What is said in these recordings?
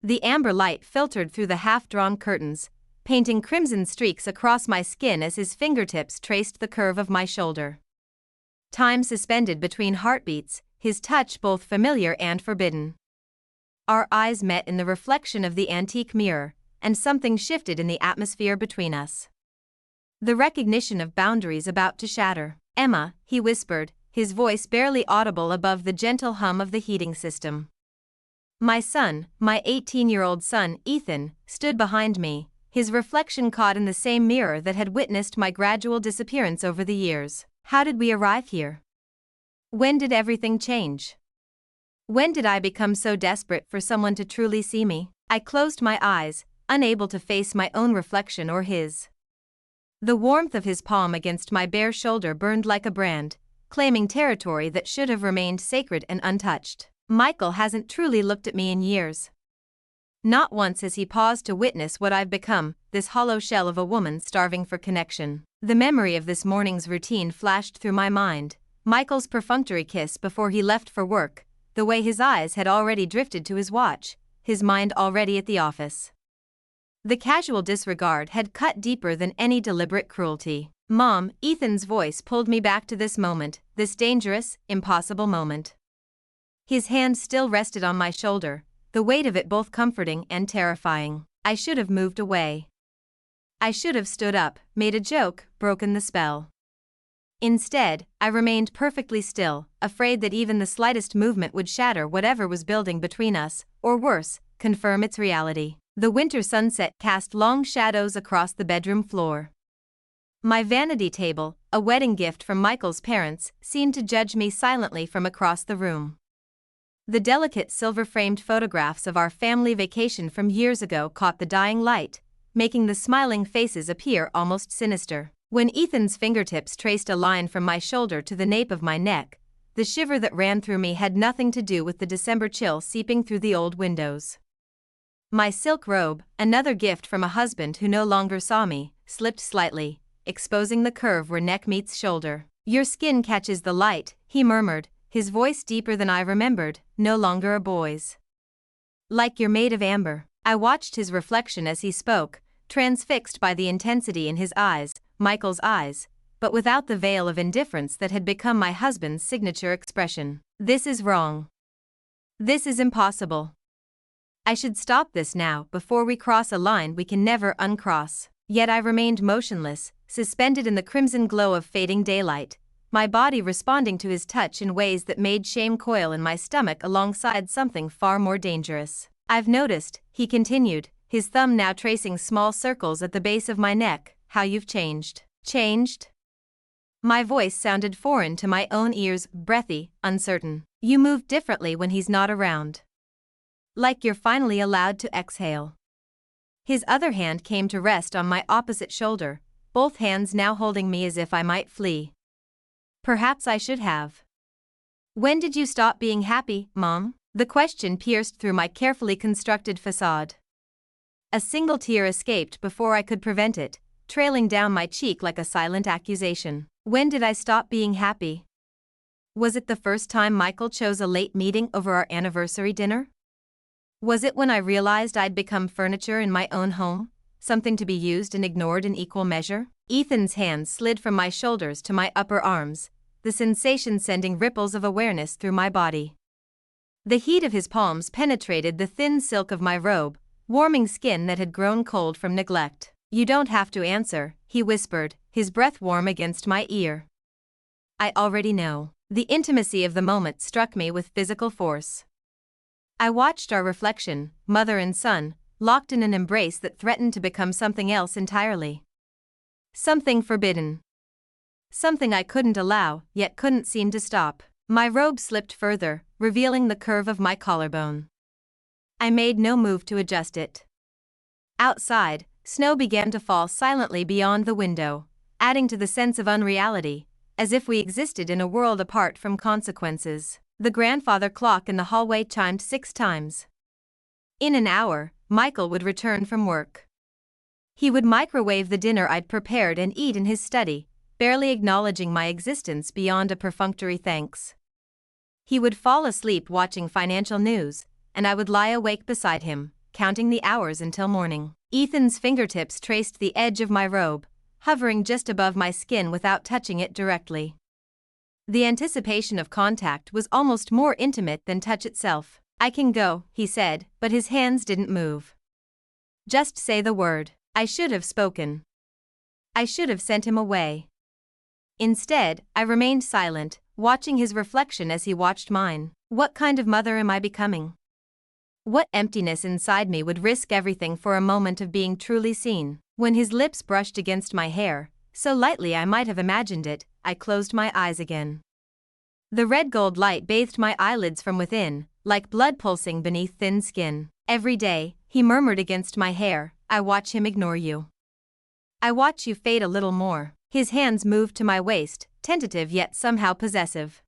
The amber light filtered through the half-drawn curtains, painting crimson streaks across my skin as his fingertips traced the curve of my shoulder. Time suspended between heartbeats, his touch both familiar and forbidden. Our eyes met in the reflection of the antique mirror, and something shifted in the atmosphere between us. The recognition of boundaries about to shatter. "Emma," he whispered, his voice barely audible above the gentle hum of the heating system. My son, my 18-year-old son, Ethan, stood behind me, his reflection caught in the same mirror that had witnessed my gradual disappearance over the years. How did we arrive here? When did everything change? When did I become so desperate for someone to truly see me? I closed my eyes, unable to face my own reflection or his. The warmth of his palm against my bare shoulder burned like a brand, claiming territory that should have remained sacred and untouched. Michael hasn't truly looked at me in years. Not once has he paused to witness what I've become, this hollow shell of a woman starving for connection. The memory of this morning's routine flashed through my mind, Michael's perfunctory kiss before he left for work, the way his eyes had already drifted to his watch, his mind already at the office. The casual disregard had cut deeper than any deliberate cruelty. "Mom," Ethan's voice pulled me back to this moment, this dangerous, impossible moment. His hand still rested on my shoulder, the weight of it both comforting and terrifying. I should have moved away. I should have stood up, made a joke, broken the spell. Instead, I remained perfectly still, afraid that even the slightest movement would shatter whatever was building between us, or worse, confirm its reality. The winter sunset cast long shadows across the bedroom floor. My vanity table, a wedding gift from Michael's parents, seemed to judge me silently from across the room. The delicate silver-framed photographs of our family vacation from years ago caught the dying light, making the smiling faces appear almost sinister. When Ethan's fingertips traced a line from my shoulder to the nape of my neck, the shiver that ran through me had nothing to do with the December chill seeping through the old windows. My silk robe, another gift from a husband who no longer saw me, slipped slightly, exposing the curve where neck meets shoulder. "Your skin catches the light," he murmured, his voice deeper than I remembered, no longer a boy's. "Like you're made of amber." I watched his reflection as he spoke, transfixed by the intensity in his eyes, Michael's eyes, but without the veil of indifference that had become my husband's signature expression. "This is wrong. This is impossible. I should stop this now before we cross a line we can never uncross." Yet I remained motionless, suspended in the crimson glow of fading daylight, my body responding to his touch in ways that made shame coil in my stomach alongside something far more dangerous. "I've noticed," he continued, his thumb now tracing small circles at the base of my neck, "how you've changed." "Changed?" My voice sounded foreign to my own ears, breathy, uncertain. "You move differently when he's not around. Like you're finally allowed to exhale." His other hand came to rest on my opposite shoulder, both hands now holding me as if I might flee. Perhaps I should have. "When did you stop being happy, Mom?" The question pierced through my carefully constructed facade. A single tear escaped before I could prevent it, trailing down my cheek like a silent accusation. When did I stop being happy? Was it the first time Michael chose a late meeting over our anniversary dinner? Was it when I realized I'd become furniture in my own home, something to be used and ignored in equal measure? Ethan's hands slid from my shoulders to my upper arms, the sensation sending ripples of awareness through my body. The heat of his palms penetrated the thin silk of my robe, warming skin that had grown cold from neglect. "You don't have to answer," he whispered, his breath warm against my ear. "I already know." The intimacy of the moment struck me with physical force. I watched our reflection, mother and son, locked in an embrace that threatened to become something else entirely. Something forbidden. Something I couldn't allow, yet couldn't seem to stop. My robe slipped further, revealing the curve of my collarbone. I made no move to adjust it. Outside, snow began to fall silently beyond the window, adding to the sense of unreality, as if we existed in a world apart from consequences. The grandfather clock in the hallway chimed 6 times. In an hour, Michael would return from work. He would microwave the dinner I'd prepared and eat in his study, barely acknowledging my existence beyond a perfunctory thanks. He would fall asleep watching financial news, and I would lie awake beside him, counting the hours until morning. Ethan's fingertips traced the edge of my robe, hovering just above my skin without touching it directly. The anticipation of contact was almost more intimate than touch itself. "I can go," he said, but his hands didn't move. "Just say the word." I should have spoken. I should have sent him away. Instead, I remained silent, watching his reflection as he watched mine. What kind of mother am I becoming? What emptiness inside me would risk everything for a moment of being truly seen? When his lips brushed against my hair, so lightly I might have imagined it, I closed my eyes again. The red gold light bathed my eyelids from within, like blood pulsing beneath thin skin. "Every day," he murmured against my hair, "I watch him ignore you. I watch you fade a little more." His hands moved to my waist, tentative yet somehow possessive.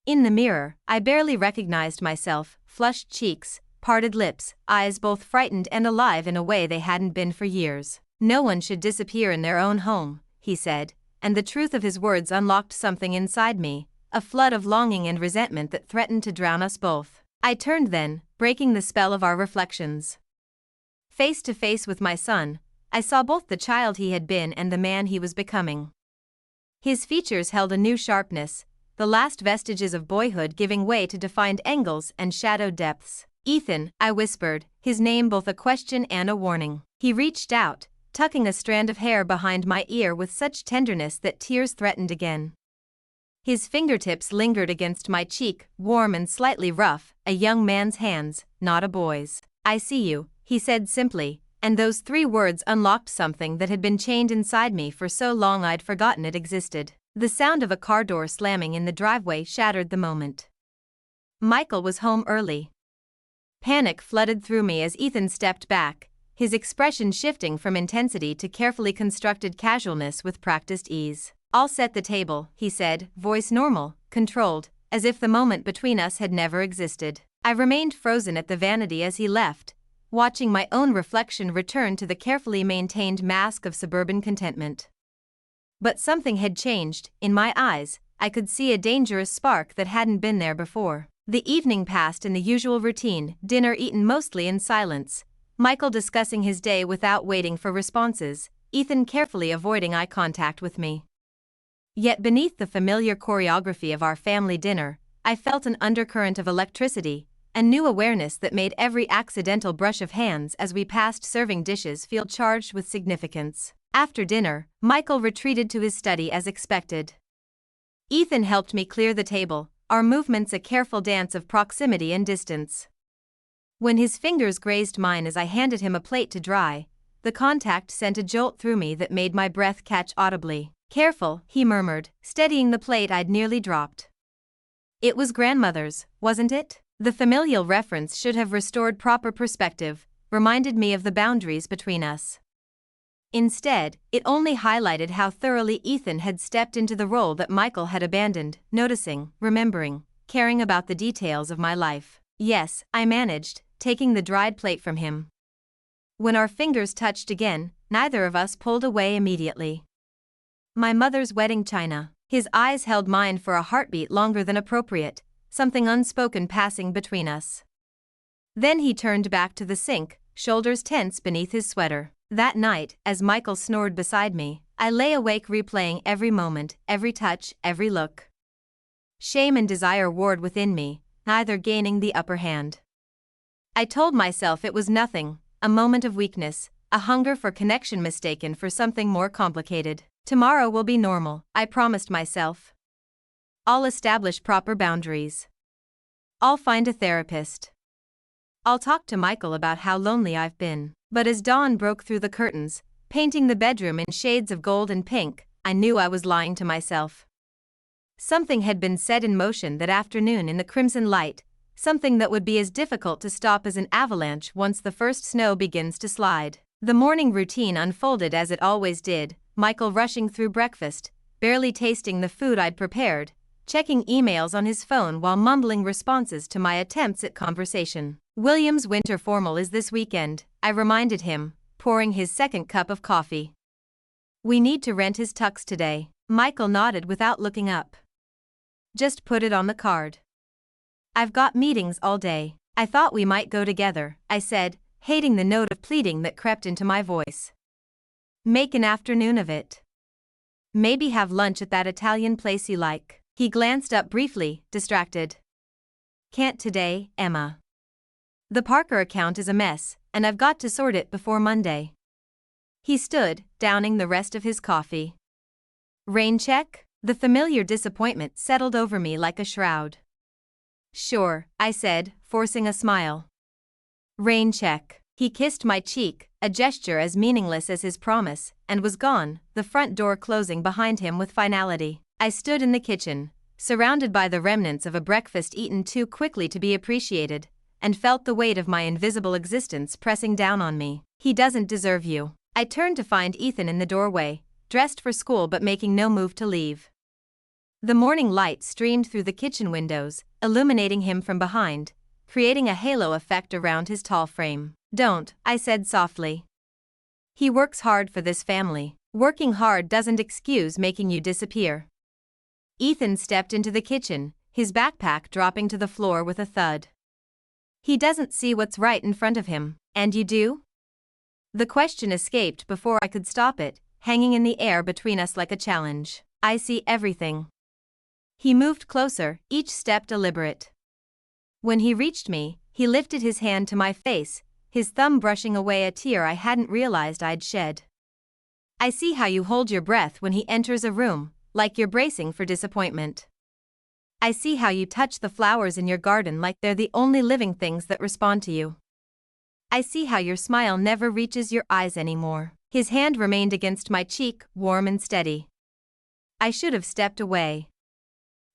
In the mirror, I barely recognized myself, flushed cheeks, parted lips, eyes both frightened and alive in a way they hadn't been for years. "No one should disappear in their own home," he said, and the truth of his words unlocked something inside me, a flood of longing and resentment that threatened to drown us both. I turned then, breaking the spell of our reflections. Face to face with my son, I saw both the child he had been and the man he was becoming. His features held a new sharpness, the last vestiges of boyhood giving way to defined angles and shadowed depths. "Ethan," I whispered, his name both a question and a warning. He reached out, tucking a strand of hair behind my ear with such tenderness that tears threatened again. His fingertips lingered against my cheek, warm and slightly rough, a young man's hands, not a boy's. "I see you," he said simply, and those 3 words unlocked something that had been chained inside me for so long I'd forgotten it existed. The sound of a car door slamming in the driveway shattered the moment. Michael was home early. Panic flooded through me as Ethan stepped back, his expression shifting from intensity to carefully constructed casualness with practiced ease. "I'll set the table," he said, voice normal, controlled, as if the moment between us had never existed. I remained frozen at the vanity as he left, watching my own reflection return to the carefully maintained mask of suburban contentment. But something had changed. In my eyes, I could see a dangerous spark that hadn't been there before. The evening passed in the usual routine, dinner eaten mostly in silence, Michael discussing his day without waiting for responses, Ethan carefully avoiding eye contact with me. Yet beneath the familiar choreography of our family dinner, I felt an undercurrent of electricity, a new awareness that made every accidental brush of hands as we passed serving dishes feel charged with significance. After dinner, Michael retreated to his study as expected. Ethan helped me clear the table, our movements a careful dance of proximity and distance. When his fingers grazed mine as I handed him a plate to dry, the contact sent a jolt through me that made my breath catch audibly. "Careful," he murmured, steadying the plate I'd nearly dropped. "It was grandmother's, wasn't it?" The familial reference should have restored proper perspective, reminded me of the boundaries between us. Instead, it only highlighted how thoroughly Ethan had stepped into the role that Michael had abandoned, noticing, remembering, caring about the details of my life. "Yes," I managed, taking the dried plate from him. When our fingers touched again, neither of us pulled away immediately. "My mother's wedding china." His eyes held mine for a heartbeat longer than appropriate, something unspoken passing between us. Then he turned back to the sink, shoulders tense beneath his sweater. That night, as Michael snored beside me, I lay awake replaying every moment, every touch, every look. Shame and desire warred within me, neither gaining the upper hand. I told myself it was nothing, a moment of weakness, a hunger for connection mistaken for something more complicated. "Tomorrow will be normal," I promised myself. "I'll establish proper boundaries. I'll find a therapist. I'll talk to Michael about how lonely I've been." But as dawn broke through the curtains, painting the bedroom in shades of gold and pink, I knew I was lying to myself. Something had been set in motion that afternoon in the crimson light, something that would be as difficult to stop as an avalanche once the first snow begins to slide. The morning routine unfolded as it always did, Michael rushing through breakfast, barely tasting the food I'd prepared, checking emails on his phone while mumbling responses to my attempts at conversation. "William's winter formal is this weekend," I reminded him, pouring his second cup of coffee. "We need to rent his tux today." Michael nodded without looking up. "Just put it on the card. I've got meetings all day." "I thought we might go together," I said, hating the note of pleading that crept into my voice. Make an afternoon of it. Maybe have lunch at that Italian place you like. He glanced up briefly, distracted. Can't today, Emma. The Parker account is a mess, and I've got to sort it before Monday. He stood, downing the rest of his coffee. Rain check? The familiar disappointment settled over me like a shroud. Sure, I said, forcing a smile. Rain check. He kissed my cheek, a gesture as meaningless as his promise, and was gone, the front door closing behind him with finality. I stood in the kitchen, surrounded by the remnants of a breakfast eaten too quickly to be appreciated, and felt the weight of my invisible existence pressing down on me. He doesn't deserve you. I turned to find Ethan in the doorway, dressed for school but making no move to leave. The morning light streamed through the kitchen windows, illuminating him from behind, creating a halo effect around his tall frame. Don't, I said softly. He works hard for this family. Working hard doesn't excuse making you disappear. Ethan stepped into the kitchen, his backpack dropping to the floor with a thud. He doesn't see what's right in front of him, and you do? The question escaped before I could stop it, hanging in the air between us like a challenge. I see everything. He moved closer, each step deliberate. When he reached me, he lifted his hand to my face, his thumb brushing away a tear I hadn't realized I'd shed. I see how you hold your breath when he enters a room, like you're bracing for disappointment. I see how you touch the flowers in your garden like they're the only living things that respond to you. I see how your smile never reaches your eyes anymore. His hand remained against my cheek, warm and steady. I should have stepped away.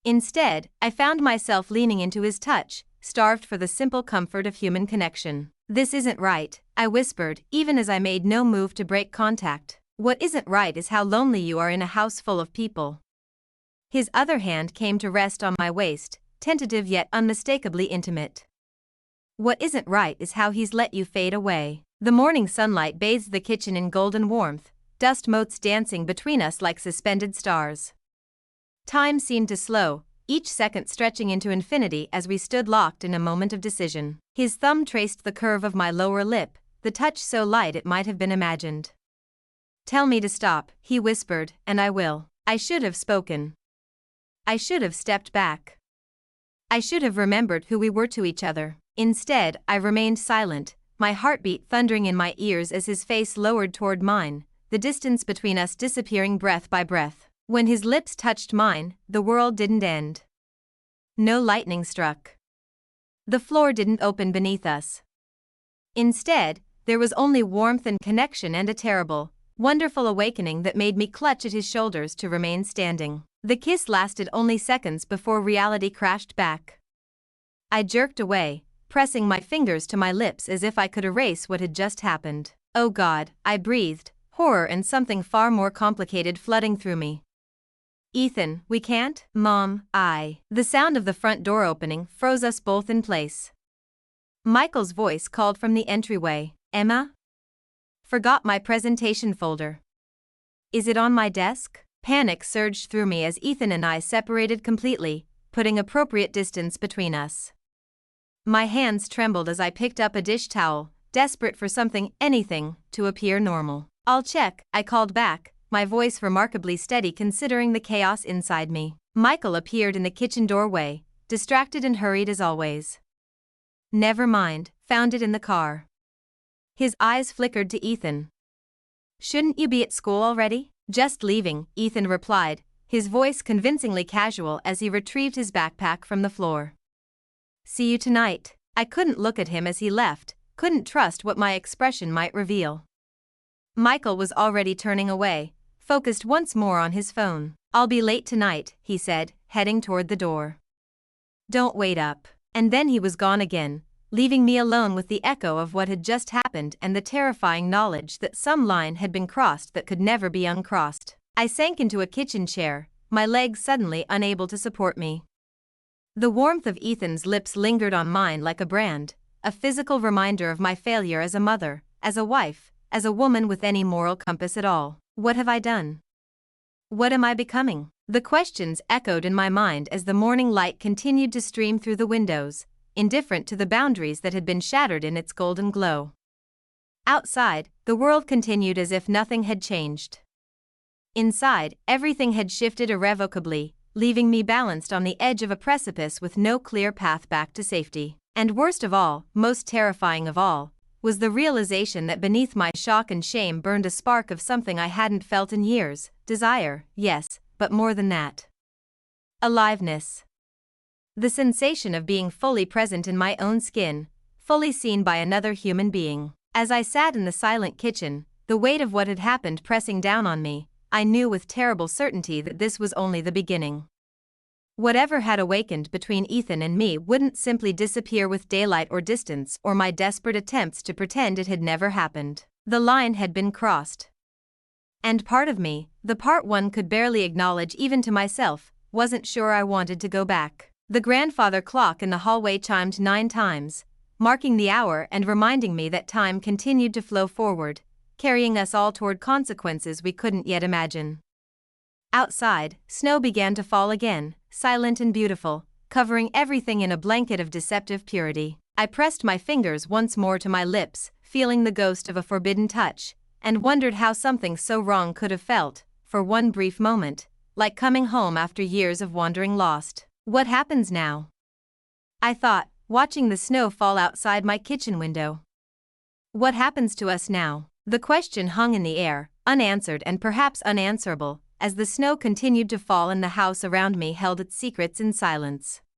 Instead, I found myself leaning into his touch, starved for the simple comfort of human connection. This isn't right, I whispered, even as I made no move to break contact. What isn't right is how lonely you are in a house full of people. His other hand came to rest on my waist, tentative yet unmistakably intimate. What isn't right is how he's let you fade away. The morning sunlight bathed the kitchen in golden warmth, dust motes dancing between us like suspended stars. Time seemed to slow, each second stretching into infinity as we stood locked in a moment of decision. His thumb traced the curve of my lower lip, the touch so light it might have been imagined. Tell me to stop, he whispered, and I will. I should have spoken. I should have stepped back. I should have remembered who we were to each other. Instead, I remained silent, my heartbeat thundering in my ears as his face lowered toward mine, the distance between us disappearing breath by breath. When his lips touched mine, the world didn't end. No lightning struck. The floor didn't open beneath us. Instead, there was only warmth and connection and a terrible, wonderful awakening that made me clutch at his shoulders to remain standing. The kiss lasted only seconds before reality crashed back. I jerked away, pressing my fingers to my lips as if I could erase what had just happened. Oh God, I breathed, horror and something far more complicated flooding through me. Ethan, we can't? Mom, The sound of the front door opening froze us both in place. Michael's voice called from the entryway. Emma? Forgot my presentation folder. Is it on my desk? Panic surged through me as Ethan and I separated completely, putting appropriate distance between us. My hands trembled as I picked up a dish towel, desperate for something, anything, to appear normal. I'll check, I called back, my voice remarkably steady considering the chaos inside me. Michael appeared in the kitchen doorway, distracted and hurried as always. Never mind, found it in the car. His eyes flickered to Ethan. Shouldn't you be at school already? Just leaving, Ethan replied, his voice convincingly casual as he retrieved his backpack from the floor. See you tonight. I couldn't look at him as he left, couldn't trust what my expression might reveal. Michael was already turning away, focused once more on his phone. I'll be late tonight, he said, heading toward the door. Don't wait up. And then he was gone again, leaving me alone with the echo of what had just happened and the terrifying knowledge that some line had been crossed that could never be uncrossed. I sank into a kitchen chair, my legs suddenly unable to support me. The warmth of Ethan's lips lingered on mine like a brand, a physical reminder of my failure as a mother, as a wife, as a woman with any moral compass at all. What have I done? What am I becoming? The questions echoed in my mind as the morning light continued to stream through the windows, indifferent to the boundaries that had been shattered in its golden glow. Outside, the world continued as if nothing had changed. Inside, everything had shifted irrevocably, leaving me balanced on the edge of a precipice with no clear path back to safety. And worst of all, most terrifying of all, was the realization that beneath my shock and shame burned a spark of something I hadn't felt in years. Desire, yes, but more than that. Aliveness. The sensation of being fully present in my own skin, fully seen by another human being. As I sat in the silent kitchen, the weight of what had happened pressing down on me, I knew with terrible certainty that this was only the beginning. Whatever had awakened between Ethan and me wouldn't simply disappear with daylight or distance or my desperate attempts to pretend it had never happened. The line had been crossed. And part of me, the part one could barely acknowledge even to myself, wasn't sure I wanted to go back. The grandfather clock in the hallway chimed 9 times, marking the hour and reminding me that time continued to flow forward, carrying us all toward consequences we couldn't yet imagine. Outside, snow began to fall again, silent and beautiful, covering everything in a blanket of deceptive purity. I pressed my fingers once more to my lips, feeling the ghost of a forbidden touch, and wondered how something so wrong could have felt, for one brief moment, like coming home after years of wandering lost. What happens now? I thought, watching the snow fall outside my kitchen window. What happens to us now? The question hung in the air, unanswered and perhaps unanswerable, as the snow continued to fall and the house around me held its secrets in silence.